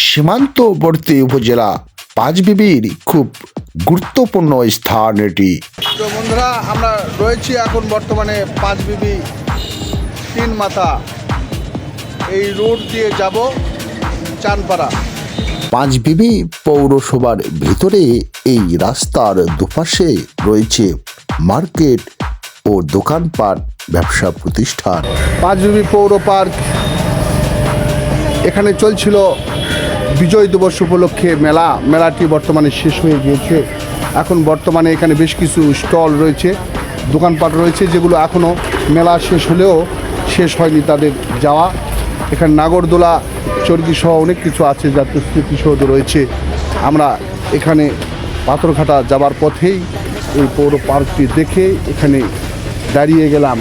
সীমান্তবর্তী উপজেলা পাঁচবিবির খুব গুরুত্বপূর্ণ স্থান এটি। তো বন্ধুরা, আমরা রয়েছি এখন বর্তমানে পাঁচবিবি তিন মাথা এই রোড দিয়ে যাব চানপাড়া। পাঁচবিবি পৌরসভার ভিতরে এই রাস্তার দুপাশে রয়েছে মার্কেট ও দোকানপাট, ব্যবসা প্রতিষ্ঠান। পাঁচবিবি পৌর পার্ক, এখানে চলছিল বিজয় দিবস উপলক্ষে মেলাটি বর্তমানে শেষ হয়ে গিয়েছে। এখন বর্তমানে এখানে বেশ কিছু স্টল রয়েছে, দোকানপাট রয়েছে, যেগুলো এখনও মেলা শেষ হলেও শেষ হয়নি তাদের যাওয়া। এখানে নাগরদোলা, চর্কি সহ অনেক কিছু আছে, জাতীয় স্মৃতিসৌধ রয়েছে। আমরা এখানে পাথরঘাটা যাবার পথেই এই পৌর পার্কটি দেখে এখানে দাঁড়িয়ে গেলাম।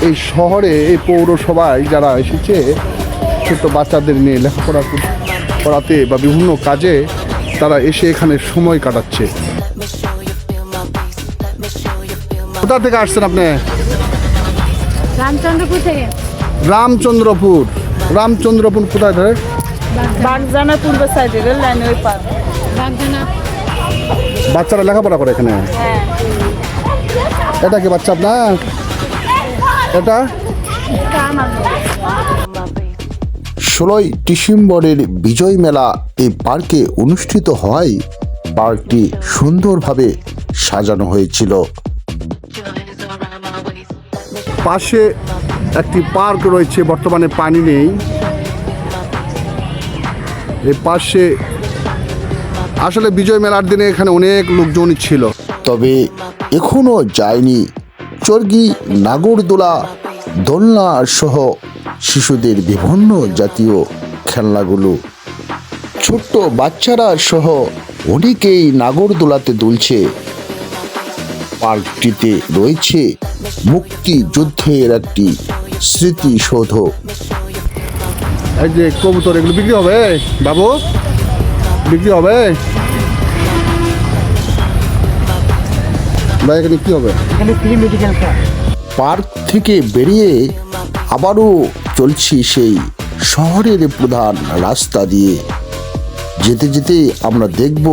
এই শহরে এই পৌরসভায় যারা এসেছে ছোট্ট বাচ্চাদের নিয়ে লেখাপড়া করাতে বা বিভিন্ন কাজে, তারা এসে এখানে সময় কাটাচ্ছে। কোথা থেকে আসছেন আপনি? রামচন্দ্রপুর থেকে। রামচন্দ্রপুর কোথায় ধরে? বাগজানা পূর্ব সাইডে রেল লাইন ওই পার। বাগজানা। বাচ্চারা লেখাপড়া করে এখানে? হ্যাঁ। এটা কি বাচ্চা আপনার? এটা 16ই ডিসেম্বরের বিজয় মেলা এই পার্কে অনুষ্ঠিত হয়। পার্কটি সুন্দরভাবে সাজানো হয়েছিল। পাশে একটি পার্ক রয়েছে, বর্তমানে পানি নেই। এই পাশে আসলে বিজয় মেলার দিনে এখানে অনেক লোকজন ছিল। তবে এখনো যায়নি চর্গি, নাগরদোলা, দোলনা সহ শিশুদের বিভিন্ন জাতীয় খেলনাগুলো। ছোট্ট বাচ্চারা সহ অনেকেই নাগরদোলাতে দুলছে। পার্কটিতে রয়েছে মুক্তিযুদ্ধের একটি স্মৃতিসৌধ। এই যে কবুতর, এগুলো বিক্রি হবে বাবু? বিক্রি হবে ভাই? এখানে কি হবে? পার্ক থেকে বেরিয়ে আবারও চলছি সেই শহরের প্রধান রাস্তা দিয়ে। যেতে যেতে আমরা দেখব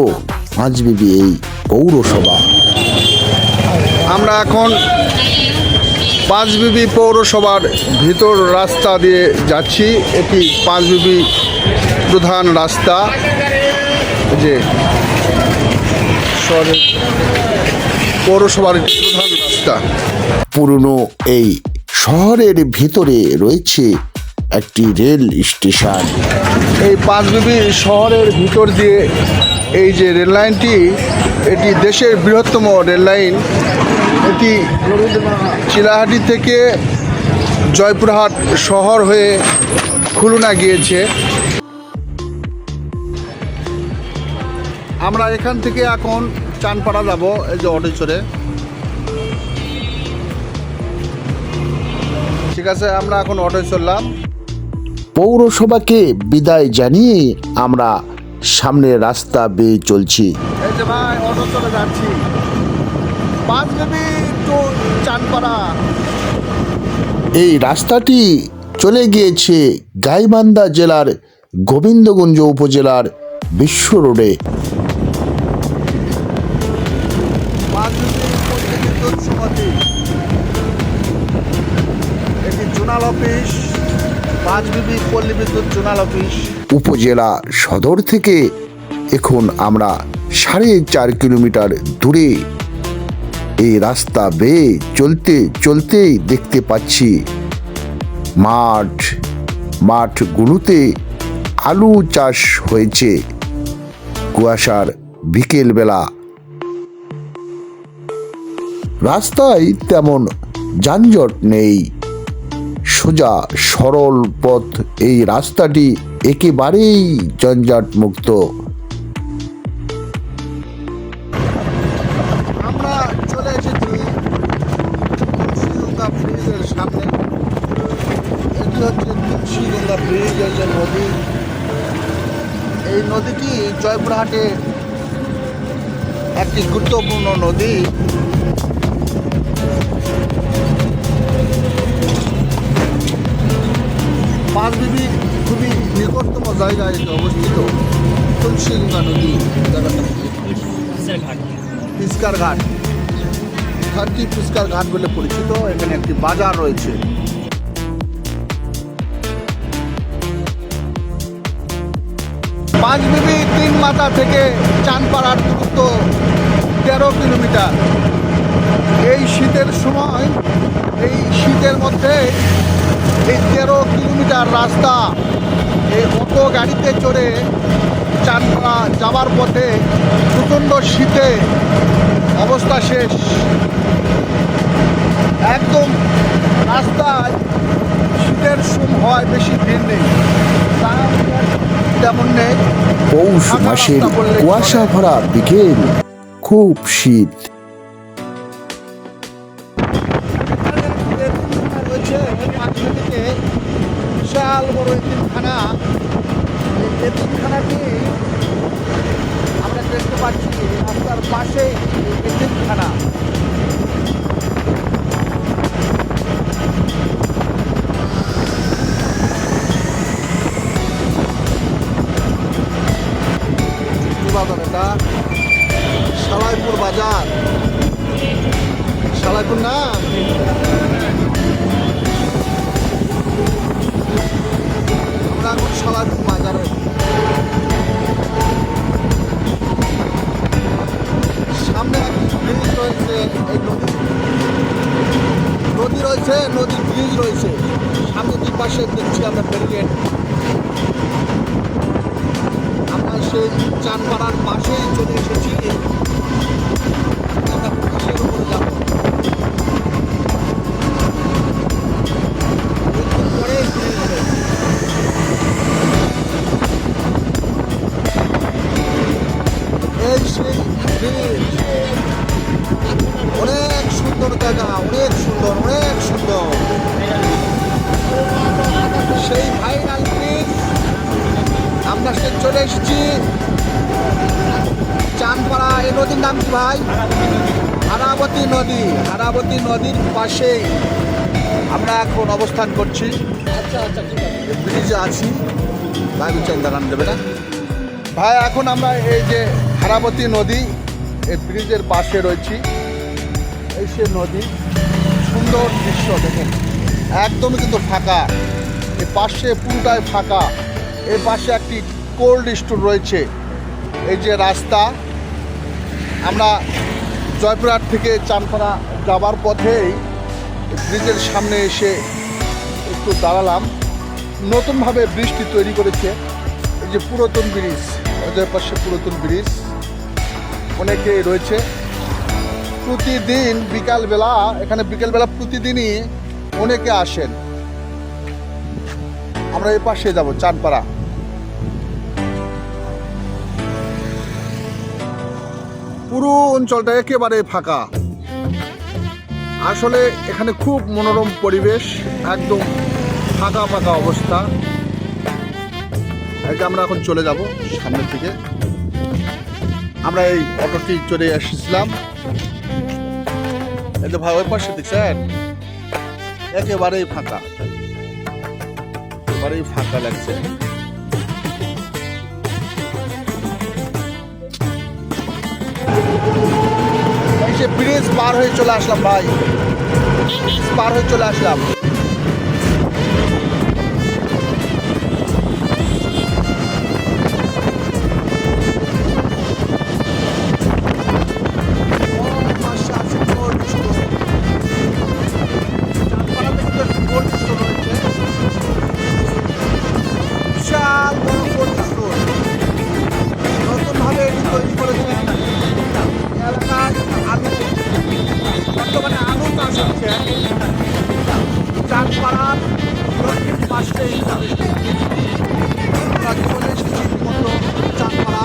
পাঁচবিবি এই পৌরসভা। আমরা এখন পাঁচবিবি পৌরসভার ভিতর রাস্তা দিয়ে যাচ্ছি। এটি পাঁচবিবি প্রধান রাস্তা, যে শহরের পৌরসভার প্রধান রাস্তা। পুরনো এই শহরের ভিতরে রয়েছে একটি রেল স্টেশন। এই পাঁচবিবি শহরের ভিতর দিয়ে এই যে রেল লাইনটি, এটি দেশের বৃহত্তম রেল লাইন। এটি চিলাহাটি থেকে জয়পুরহাট শহর হয়ে খুলনা গিয়েছে। আমরা এখান থেকে এখন চানপাড়া যাব, এই যে অটো চড়ে। ঠিক আছে, আমরা এখন অটোয় চললাম। পৌরসভাকে বিদায় জানিয়ে আমরা সামনের রাস্তা বেয়ে চলছি। এই যে ভাই, অটো চলে যাচ্ছি পাঁচবিবি টু চানপাড়া। এই রাস্তাটি চলে গিয়েছে গাইবান্ধা জেলার গোবিন্দগঞ্জ উপজেলার বিশ্ব রোডে। পাঁচবিবি পল্লী বিদ্যুৎ সমিতি, এটি জোনাল অফিস, পাঁচবিবি পল্লী বিদ্যুৎ জোনাল অফিস। উপজেলা সদর থেকে এখন আমরা 4.5 কিলোমিটার দূরে এই রাস্তা বেয়ে চলতে চলতেই দেখতে পাচ্ছি মাঠগুলোতে আলু চাষ হয়েছে। কুয়াশার বিকেলবেলা, রাস্তায় তেমন যানজট নেই, সোজা সরল পথ। এই রাস্তাটি একেবারেই যানজট মুক্ত। আমরা চলে এসেছি তুলসীগঙ্গা ব্রিজের সামনে। এটি হচ্ছে তুলসীগঙ্গা ব্রিজ, এই যে নদী। এই নদীটি জয়পুরহাটে একটি গুরুত্বপূর্ণ নদী। পাঁচবিবি খুবই নিকটতম জায়গায় এটি অবস্থিত। তুলসীগঙ্গা নদী জায়গাটা পিস্কার ঘাট, স্থানটি পিস্কার ঘাট বলে পরিচিত। এখানে একটি বাজার রয়েছে। পাঁচবিবি তিন মাথা থেকে চাঁদপাড়ার দূরত্ব 13 কিলোমিটার। এই শীতের সময়, এই শীতের মধ্যে এই 13 কিলোমিটার রাস্তা এই অটো গাড়িতে চড়ে চাঁদপাড়া যাওয়ার পথে প্রচণ্ড শীতে অবস্থা শেষ। একদম রাস্তায় শীতের সময় বেশি ভিড় নেই, তেমন নেই। পৌষ মাসের কুয়াশা ভরা বিকেল, খুব শীত। রয়েছে পাঁচবিবিতে বিশাল বড় এতিমখানা। এই এতিমখানাটি আমরা দেখতে পাচ্ছি রাস্তার পাশে এতিমখানা। বাজার, এটা সালাইপুর বাজার। সালাইপুর না, আমরা এখন সালাইপুর বাজারে। সামনে একটি ব্রিজ রয়েছে, এই নদী রয়েছে, নদীর ব্রিজ রয়েছে। সামনে দুই পাশে দেখছি আমরা ব্যারিকেড। আমরা সেই চাঁদপাড়ার পাশেই চলে এসেছি। আমরা ব্রিজের উপরে যাবো। একটু পরে ব্রিজ হবে। এই সেই ব্রিজ, অনেক সুন্দর জায়গা, অনেক সুন্দর, অনেক সুন্দর। সেই ভাইরাল ব্রিজ আমরা সে চলে এসেছি চাঁদপাড়া। এই নদীর নাম কি ভাই? হারাবতী নদী। হারাবতী নদীর পাশেই আমরা এখন অবস্থান করছি। আচ্ছা আচ্ছা, ঠিক আছে, ব্রিজে আছি। ভাই বিচার দাঁড়ান দেবে না ভাই। এখন আমরা এই যে হারাবতী নদী, এই ব্রিজের পাশে রয়েছি। এই সে নদী, সুন্দর দৃশ্য দেখেন। একদমই কিন্তু ফাঁকা, এই পাশে পুরোটাই ফাঁকা। এই পাশে একটি কোল্ড স্টোর রয়েছে। এই যে রাস্তা, আমরা জয়পুরহাট থেকে চাঁদপাড়া যাবার পথেই ব্রিজের সামনে এসে একটু দাঁড়ালাম। নতুনভাবে ব্রিজটি তৈরি করেছে। এই যে পুরাতন ব্রিজ, ওদের পাশে পুরাতন ব্রিজ অনেকেই রয়েছে। প্রতিদিন বিকালবেলা, এখানে বিকালবেলা প্রতিদিনই অনেকে আসেন। আমরা এই পাশে যাব চাঁদপাড়া। পুরো অঞ্চলটা একেবারে ফাঁকা। আসলে এখানে খুব মনোরম পরিবেশ, একদম ফাঁকা ফাঁকা অবস্থা। আমরা এখন চলে যাব সামনের দিকে। আমরা এই অটোটি চলে এসেছিলাম। এই যে ভাই ওই পাশে দেখছেন, একেবারেই ফাঁকা, একেবারেই ফাঁকা লাগছে। এই যে ব্রিজ পার হয়ে চলে আসলাম ভাই, ব্রিজ পার হয়ে চলে আসলাম। চাঁদপাড়ার পাশে চলে এসেছি মতো চাঁদপাড়া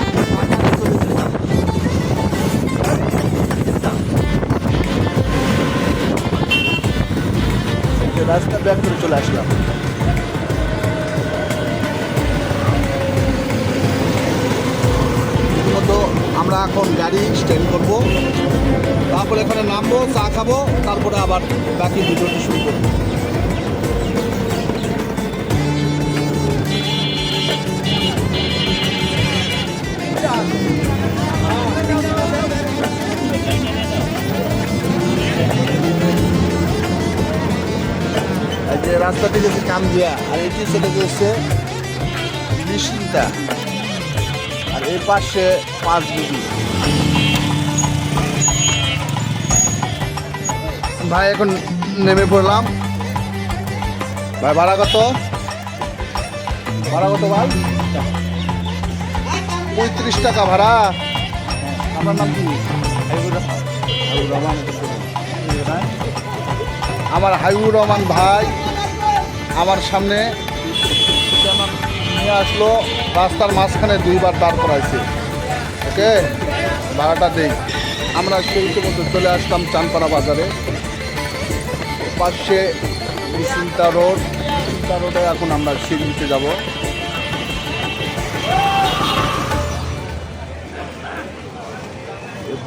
রাস্তা ব্যাক করে চলে আসলাম। রীতিমতো আমরা এখন গাড়ি স্ট্যান্ড করবো, তারপরে এখানে নামবো, চা খাবো, তারপরে আবার বাকি ভিডিওটি শুরু করবো। রাস্তাটি গেছে কামদিয়া, আর এটি চলে গেছে নিশ্চিন্তা, আর এই পাশে 5 বিবি। ভাই এখন নেমে পড়লাম। ভাই ভাড়া কত? ভাড়া কত ভাই? 35 টাকা ভাড়া। আপনার নাম কি? আমার হাবিবুর রহমান ভাই আমার সামনে নিয়ে আসলো, রাস্তার মাঝখানে 2বার দাঁড় করাইছে। ওকে, ভাড়াটা দেই। আমরা সেই মতো চলে আসলাম চানপাড়া বাজারে, পাশে নিশ্চিন্তা রোডে এখন আমরা সিঁড়িতে যাব।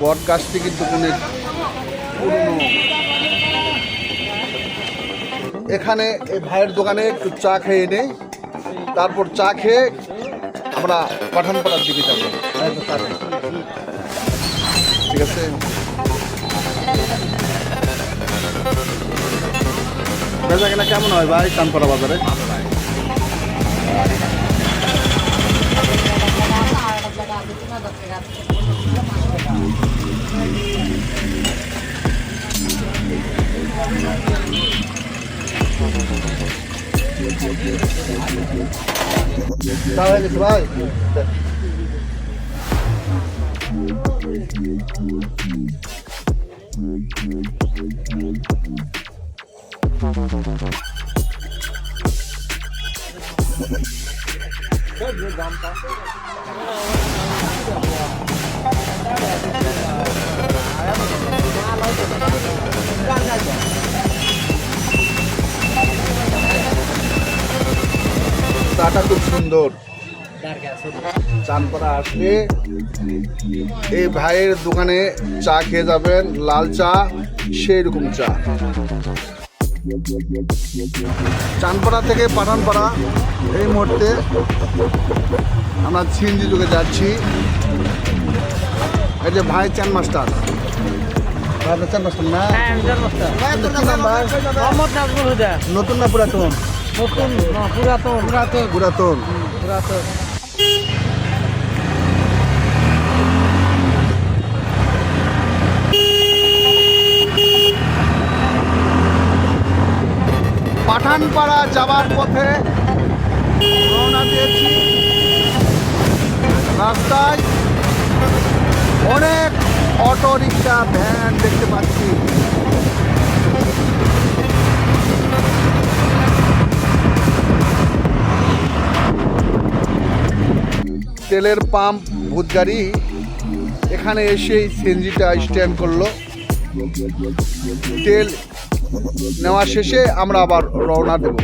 বট গাছটি কিন্তু অনেক পুরনো। এখানে এই ভাইয়ের দোকানে একটু চা খেয়ে নেই, তারপর চা খেয়ে আমরা পাঠানপাড়ার দিকে যাবো। ঠিক আছে, বেচা কেনা কেমন হয় ভাই চানপাড়া বাজারে? চা হয়ে গেছে ভাই? চাটা খুব সুন্দর। চানপাড়া আসলে এই ভাইয়ের দোকানে চা খেয়ে যাবেন, লাল চা, সেই রকম চা। চানপাড়া থেকে পাঠানপাড়া এই মুহূর্তে আমরা সিএনজি যুগে যাচ্ছি। এই যে ভাই চান মাস্টার, চান মাস্টার না? নতুন না পুরাতন? পুরাতন। পাঠানপাড়া যাবার পথে রওনা দিয়েছি। রাস্তায় অনেক অটো রিক্সা, ভ্যান দেখতে পাচ্ছি। তেলের পাম্প ভূতগাড়ি এখানে এসেই সিএনজিটা স্ট্যান্ড করলো। তেল নেওয়া শেষে আমরা আবার রওনা দেব।